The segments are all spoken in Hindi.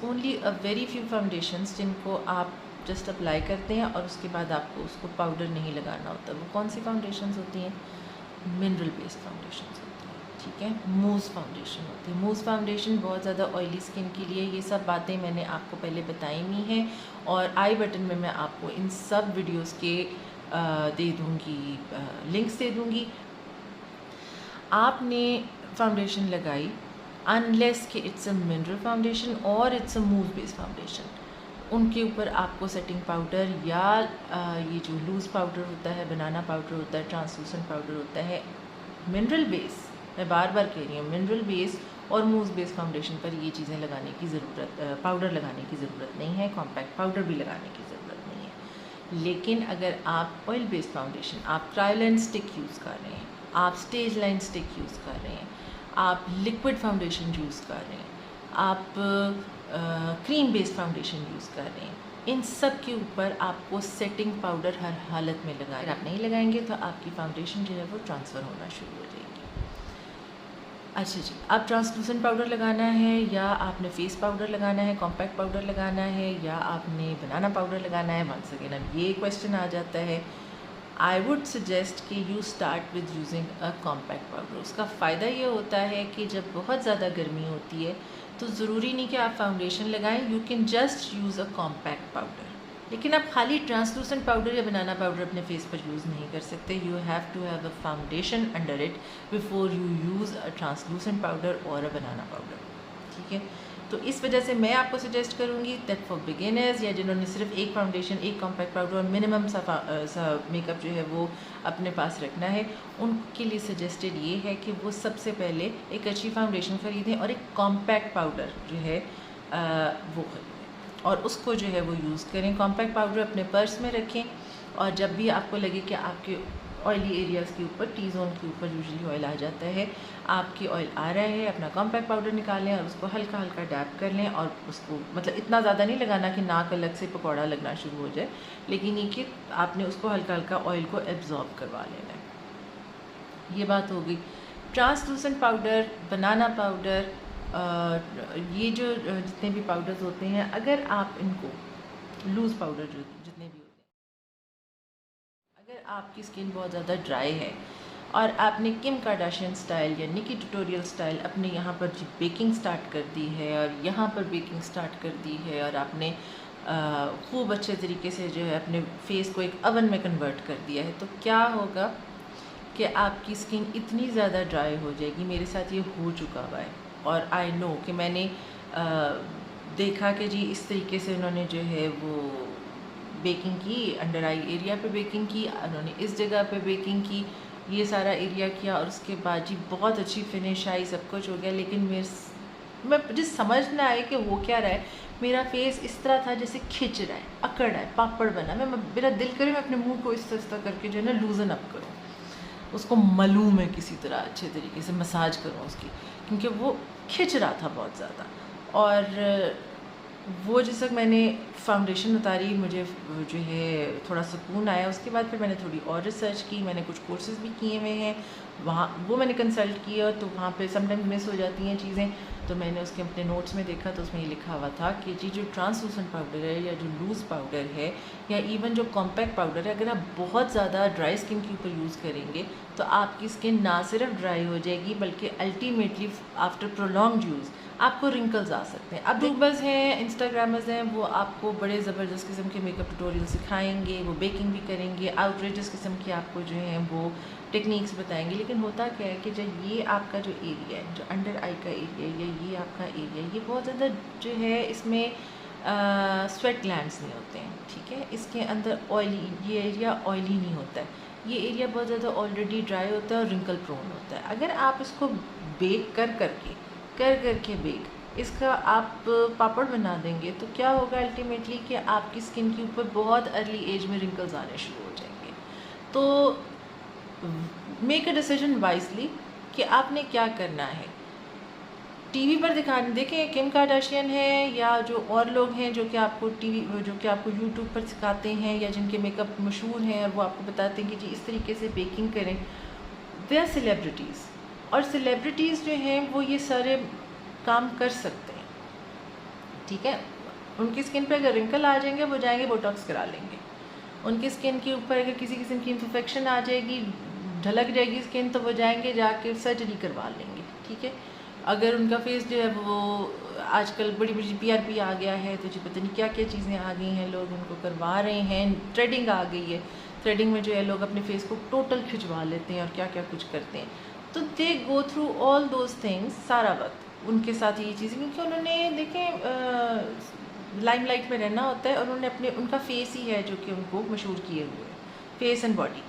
Only a very few foundations जिनको आप जस्ट अप्लाई करते हैं और उसके बाद आपको उसको पाउडर नहीं लगाना होता। वो कौन सी फाउंडेशंस होती हैं? मिनरल बेस्ड फाउंडेशंस होती हैं, ठीक है। मूज़ फाउंडेशन होती है। मूज़ फाउंडेशन बहुत ज़्यादा ऑयली स्किन के लिए। ये सब बातें मैंने आपको पहले बताई हुई हैं और आई बटन में मैं आपको इन सब वीडियोस के दे दूँगी, लिंक्स दे दूँगी। आपने फाउंडेशन लगाई, अनलेस कि इट्स अ मिनरल फाउंडेशन और it's a move based foundation, उनके ऊपर आपको सेटिंग पाउडर या ये जो लूज़ पाउडर होता है, बनाना पाउडर होता है, ट्रांसलूसेंट पाउडर होता है, मिनरल बेस, मैं बार बार कह रही हूँ, मिनरल बेस और मूव बेस्ड फाउंडेशन पर ये चीज़ें लगाने की ज़रूरत, पाउडर लगाने की ज़रूरत नहीं है, कॉम्पैक्ट पाउडर भी लगाने की ज़रूरत नहीं है। लेकिन अगर आप ऑयल बेस्ड फाउंडेशन, आप ट्रायल एंड स्टिक यूज़ कर रहे हैं, आप स्टेज लाइन स्टिक यूज़ कर रहे हैं, आप लिक्विड फाउंडेशन यूज़ कर रहे हैं, आप क्रीम बेस्ड फाउंडेशन यूज़ कर रहे हैं, इन सब के ऊपर आपको सेटिंग पाउडर हर हालत में लगाए। अगर आप नहीं लगाएंगे तो आपकी फाउंडेशन जो है वो ट्रांसफ़र होना शुरू हो जाएगी। अच्छा जी, आप ट्रांसलूसेंट पाउडर लगाना है या आपने फेस पाउडर लगाना है, कॉम्पैक्ट पाउडर लगाना है या आपने बनाना पाउडर लगाना है? वंस अगेन अब ये क्वेश्चन आ जाता है। आई वुड सजेस्ट कि you start with using a compact powder. उसका फ़ायदा ये होता है कि जब बहुत ज़्यादा गर्मी होती है तो ज़रूरी नहीं कि आप फाउंडेशन लगाएं, you can just use a compact powder. लेकिन आप खाली ट्रांसलूसेंट पाउडर या बनाना पाउडर अपने फेस पर यूज़ नहीं कर सकते। You have to have a foundation under it before you use a translucent powder और अ बनाना पाउडर, ठीक है। तो इस वजह से मैं आपको सजेस्ट करूँगी दैट फॉर बिगिनर्स या जिन्होंने सिर्फ एक फाउंडेशन, एक कॉम्पैक्ट पाउडर और मिनिमम सा मेकअप जो है वो अपने पास रखना है, उनके लिए सजेस्टेड ये है कि वो सबसे पहले एक अच्छी फाउंडेशन ख़रीदें और एक कॉम्पैक्ट पाउडर जो है वो ख़रीदें और उसको जो है वो यूज़ करें। कॉम्पैक्ट पाउडर अपने पर्स में रखें और जब भी आपको लगे कि आपके ऑयली एरियाज़ के ऊपर, टी जोन के ऊपर यूजुअली ऑयल आ जाता है, आपकी ऑयल आ रहा है, अपना कॉम्पैक्ट पाउडर निकालें और उसको हल्का हल्का डैप कर लें और उसको मतलब इतना ज़्यादा नहीं लगाना कि नाक अलग से पकौड़ा लगना शुरू हो जाए, लेकिन ये कि आपने उसको हल्का हल्का ऑयल को एब्जॉर्ब करवा लेना है। ये बात हो गई। ट्रांसलूसेंट पाउडर, बनाना पाउडर, ये जो जितने भी पाउडर्स होते हैं, अगर आप इनको लूज़ पाउडर जो जितने भी होते हैं, अगर आपकी स्किन बहुत ज़्यादा ड्राई है और आपने किम कार्दाशियन स्टाइल या निकी ट्यूटोरियल स्टाइल अपने यहाँ पर जी बेकिंग स्टार्ट कर दी है और यहाँ पर बेकिंग स्टार्ट कर दी है और आपने खूब अच्छे तरीके से जो है अपने फेस को एक अवन में कन्वर्ट कर दिया है, तो क्या होगा कि आपकी स्किन इतनी ज़्यादा ड्राई हो जाएगी। मेरे साथ ये हो चुका हुआ है और आई नो कि मैंने देखा कि जी इस तरीके से उन्होंने जो है वो बेकिंग की, अंडर आई एरिया पे बेकिंग की, उन्होंने इस जगह पे बेकिंग की, ये सारा एरिया किया और उसके बाद जी बहुत अच्छी फिनिश आई, सब कुछ हो गया। लेकिन मैं मुझे समझ ना आए कि वो क्या रहा है। मेरा फेस इस तरह था जैसे खिंच रहा है, अकड़ रहा है, पापड़ बना। मेरा दिल करे मैं अपने मुंह को इस तरह करके जो है ना लूजन अप करूँ, उसको मलूँ मैं किसी तरह अच्छे तरीके से मसाज करूँ उसकी, क्योंकि वो खिंच रहा था बहुत ज़्यादा। और वो जिस वक्त मैंने फाउंडेशन उतारी, मुझे जो है थोड़ा सुकून आया। उसके बाद फिर मैंने थोड़ी और रिसर्च की, मैंने कुछ कोर्सेज़ भी किए हुए हैं वहाँ, वो मैंने कंसल्ट किया, तो वहाँ पे समटाइम्स मिस हो जाती हैं चीज़ें, तो मैंने उसके अपने नोट्स में देखा तो उसमें ये लिखा हुआ था कि जी जो ट्रांसलूसेंट पाउडर है या जो लूज़ पाउडर है या इवन जो कॉम्पैक्ट पाउडर है, अगर आप बहुत ज़्यादा ड्राई स्किन के ऊपर यूज़ करेंगे तो आपकी स्किन ना सिर्फ ड्राई हो जाएगी बल्कि अल्टीमेटली आफ्टर प्रोलॉन्ग्ड यूज़ आपको रिंकल्स आ सकते हैं। अब यूट्यूबर्स हैं, इंस्टाग्रामर्स हैं, वो आपको बड़े ज़बरदस्त किस्म के मेकअप ट्यूटोरियल सिखाएंगे, वो बेकिंग भी करेंगे, आउटरेजस किस्म की आपको जो है वो टेक्निक्स बताएंगे। लेकिन होता क्या है कि जब ये आपका जो एरिया है, जो अंडर आई का एरिया या ये आपका एरिया, ये बहुत ज़्यादा जो है इसमें स्वेट ग्लैंड्स नहीं होते हैं, ठीक है। इसके अंदर ऑयली, ये एरिया ऑयली नहीं होता है, ये एरिया बहुत ज़्यादा ऑलरेडी ड्राई होता है और रिंकल प्रोन होता है। अगर आप इसको बेक कर करके बेक इसका आप पापड़ बना देंगे तो क्या होगा अल्टीमेटली कि आपकी स्किन के ऊपर बहुत अर्ली एज में रिंकल्स आने शुरू हो जाएंगे। तो मेक अ डिसीजन वाइजली कि आपने क्या करना है। टीवी पर देखें किम कार्दाशियन है या जो और लोग हैं जो कि आपको यूट्यूब पर सिखाते हैं या जिनके मेकअप मशहूर हैं और वो आपको बताते हैं कि जी इस तरीके से बेकिंग करें। दे आर सेलिब्रिटीज़ और सेलिब्रिटीज़ जो हैं वो ये सारे काम कर सकते हैं। ठीक है। उनकी स्किन पे अगर रिंकल आ जाएंगे वो जाएंगे बोटॉक्स करा लेंगे। उनकी स्किन के ऊपर अगर किसी किस्म की इन्फेक्शन आ जाएगी, ढलक जाएगी स्किन, तो वो जाएंगे जाके सर्जरी करवा लेंगे, ठीक है। अगर उनका फेस जो है वो आजकल बड़ी बड़ी PRP आ गया है, तो जी पता नहीं क्या क्या चीज़ें आ गई हैं, लोग उनको करवा रहे हैं। थ्रेडिंग आ गई है, थ्रेडिंग में जो है लोग अपने फेस को टोटल खिंचवा लेते हैं और क्या क्या कुछ करते हैं। तो they go through all those things सारा वक्त उनके साथ ये चीज़ें, क्योंकि उन्होंने देखें लाइमलाइट में रहना होता है और उन्होंने अपने उनका फेस ही है जो कि उनको मशहूर किए हुए हैं, फेस एंड बॉडी।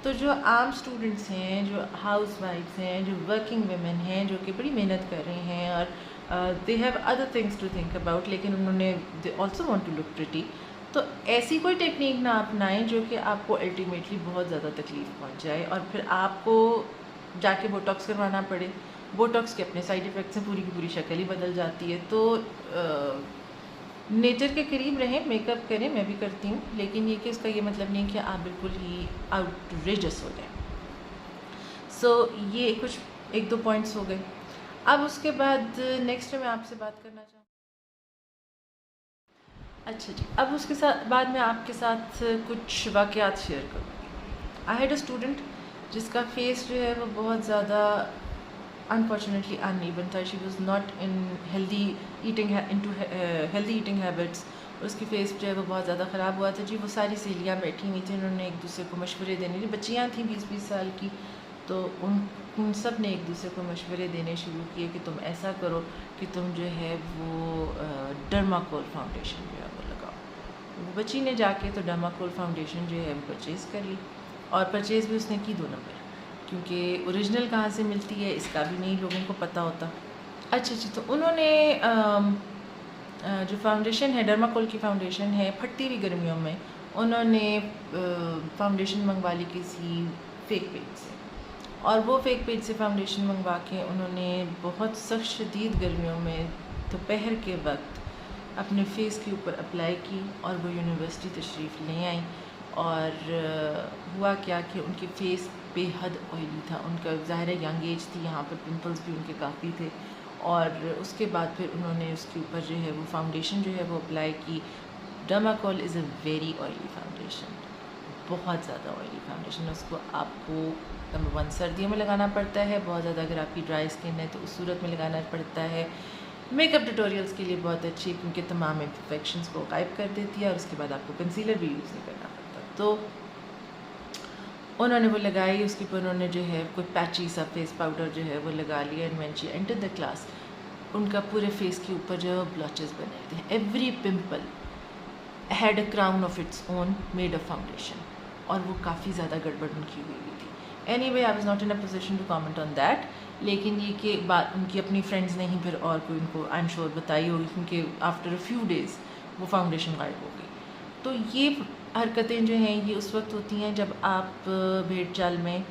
तो जो आम स्टूडेंट्स हैं, जो हाउस वाइफ्स हैं, जो वर्किंग वुमेन हैं, जो कि बड़ी मेहनत कर रहे हैं और they have other things to think about, लेकिन उन्होंने they also want to look pretty, तो ऐसी कोई टेक्निक ना अपनाएं जो कि आपको अल्टीमेटली बहुत ज़्यादा तकलीफ़ पहुंच जाए और फिर आपको जाके बोटॉक्स करवाना पड़े। बोटॉक्स के अपने साइड इफ़ेक्ट्स हैं, पूरी की पूरी शक्ल ही बदल जाती है। तो नेचर के करीब रहें, मेकअप करें, मैं भी करती हूँ, लेकिन ये कि उसका ये मतलब नहीं कि आप बिल्कुल ही आउटरेजस हो जाए। सो ये कुछ 1-2 पॉइंट्स हो गए। अब उसके बाद नेक्स्ट मैं आपसे बात करना चाहूँ, अच्छा जी, अब उसके साथ बाद में आपके साथ कुछ वाक़यात शेयर करूँगी। आई हैड अ स्टूडेंट जिसका फेस जो है वो बहुत ज़्यादा अनफॉर्चुनेटली अनइवन था। She was not in healthy eating healthy eating habits. उसकी फेस जो है वो बहुत ज़्यादा ख़राब हुआ था जी। वो सारी सहेलियाँ बैठी हुई थी, उन्होंने एक दूसरे को मशवरे देने, बच्चियाँ थीं 20-20 साल की, तो उन सब ने एक दूसरे को मशवरे देने शुरू किए कि तुम ऐसा करो कि तुम जो है वो डर्माकोल फाउंडेशन जो है वो लगाओ। वो बच्ची ने जाके तो डर्माकोल फाउंडेशन जो है वो परचेज़ कर ली, और परचेज़ भी उसने की 2 नंबर, क्योंकि ओरिजिनल कहाँ से मिलती है इसका भी नहीं लोगों को पता होता। अच्छा जी, तो उन्होंने जो फाउंडेशन है, डर्माकोल की फाउंडेशन है, फटती हुई गर्मियों में उन्होंने फाउंडेशन मंगवा ली किसी फेक पेज से, और वो फेक पेज से फाउंडेशन मंगवा के उन्होंने बहुत सख्त शदीद गर्मियों में दोपहर के वक्त अपने फेस के ऊपर अप्लाई की, और वो यूनिवर्सिटी तशरीफ़ ले आई। और हुआ क्या कि उनके फेस बेहद ऑयली था, उनका ज़ाहिर है यंग एज थी, यहाँ पर पिंपल्स भी उनके काफ़ी थे। और उसके बाद फिर उन्होंने उसके ऊपर जो है वो फाउंडेशन जो है वो अप्लाई की। Dermacol is a very oily foundation, बहुत ज़्यादा ऑयली फाउंडेशन। उसको आपको नंबर 1 सर्दियों में लगाना पड़ता है, बहुत ज़्यादा अगर आपकी ड्राई स्किन है तो उस सूरत में लगाना पड़ता है। मेकअप ट्यूटोरियल्स के लिए बहुत अच्छी, क्योंकि तमाम इन्फेक्शंस को गायब कर देती है, और उसके बाद आपको कंसीलर भी यूज़ नहीं करना पड़ता। तो उन्होंने वो लगाई, उसके ऊपर उन्होंने जो है कोई पैची सा फेस पाउडर जो है वो लगा लिया। And when she entered the class, उनका पूरे फेस के ऊपर जो है ब्लॉचेस बने थे। Every pimple had a crown of its own made of foundation, और वो काफ़ी ज़्यादा गड़बड़ उनकी हुई थी। Anyway, I was not in a position to comment on that, लेकिन ये कि बात उनकी अपनी फ्रेंड्स ने ही फिर और कोई उनको आई एम श्योर बताई होगी, क्योंकि आफ्टर अ फ्यू डेज़ वो फाउंडेशन गायब हो गई। तो ये हरकतें जो हैं ये उस वक्त होती हैं जब आप भेड़ चाल में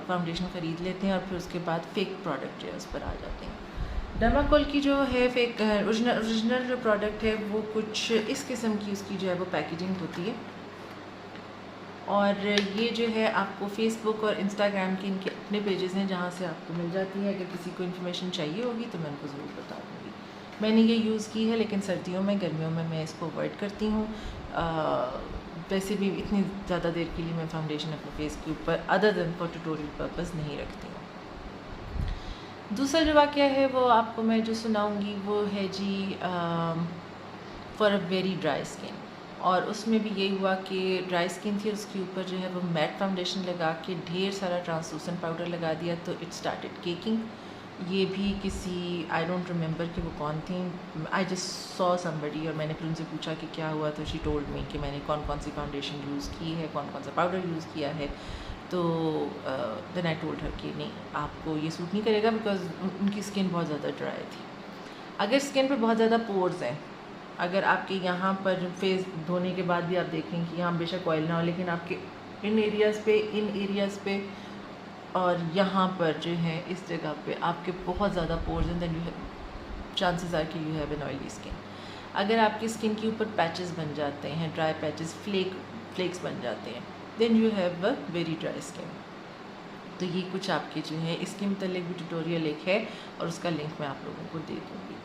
फाउंडेशन ख़रीद लेते हैं और फिर उसके बाद फ़ेक प्रोडक्ट जो है उस पर आ जाते हैं। डर्माकोल की जो है फेक ओरिजिनल जो प्रोडक्ट है वो कुछ इस किस्म की उसकी जो है वो पैकेजिंग होती है, और ये जो है आपको फ़ेसबुक और इंस्टाग्राम के इनके अपने पेजेस हैं जहाँ से आपको मिल जाती है। अगर किसी को इन्फॉर्मेशन चाहिए होगी तो मैं उनको ज़रूर बता दूँगी। मैंने ये यूज़ की है, लेकिन सर्दियों में, गर्मियों में मैं इसको अवॉइड करती हूँ। वैसे भी इतनी ज़्यादा देर के लिए मैं फाउंडेशन अपने फेस के ऊपर other than for tutorial purpose नहीं रखती हूँ। दूसरा जो वाक़या है वो आपको मैं जो सुनाऊँगी वो है G for a very dry skin, और उसमें भी यही हुआ कि ड्राई स्किन थी, उसके ऊपर जो है वो मैट फाउंडेशन लगा के ढेर सारा ट्रांसलूसेंट पाउडर लगा दिया, तो इट स्टार्टेड केकिंग। ये भी किसी आई डोंट रिमेंबर कि वो कौन थी, आई जस्ट सॉ समबडी, और मैंने फिर उनसे पूछा कि क्या हुआ, तो शी टोल्ड मी कि मैंने कौन कौन सी फाउंडेशन यूज़ की है, कौन कौन सा पाउडर यूज़ किया है। तो देन आई टोल्ड हर कि नहीं, आपको ये सूट नहीं करेगा, बिकॉज उनकी स्किन बहुत ज़्यादा ड्राई थी। अगर स्किन पे बहुत ज़्यादा पोर्स हैं, अगर आपके यहाँ पर फेस धोने के बाद भी आप देखें कि यहाँ बेशक ऑयल ना हो, लेकिन आपके इन एरियाज़ पे और यहाँ पर जो है इस जगह पे आपके बहुत ज़्यादा पोर्स हैं, then you have chances are कि you have an oily skin. अगर आपकी स्किन के ऊपर पैचेस बन जाते हैं, ड्राई पैचेस, फ्लेक्स बन जाते हैं, then you have a very dry skin. तो ये कुछ आपके जो है इसके मतलब भी ट्यूटोरियल एक है, और उसका लिंक मैं आप लोगों को दे दूँगी।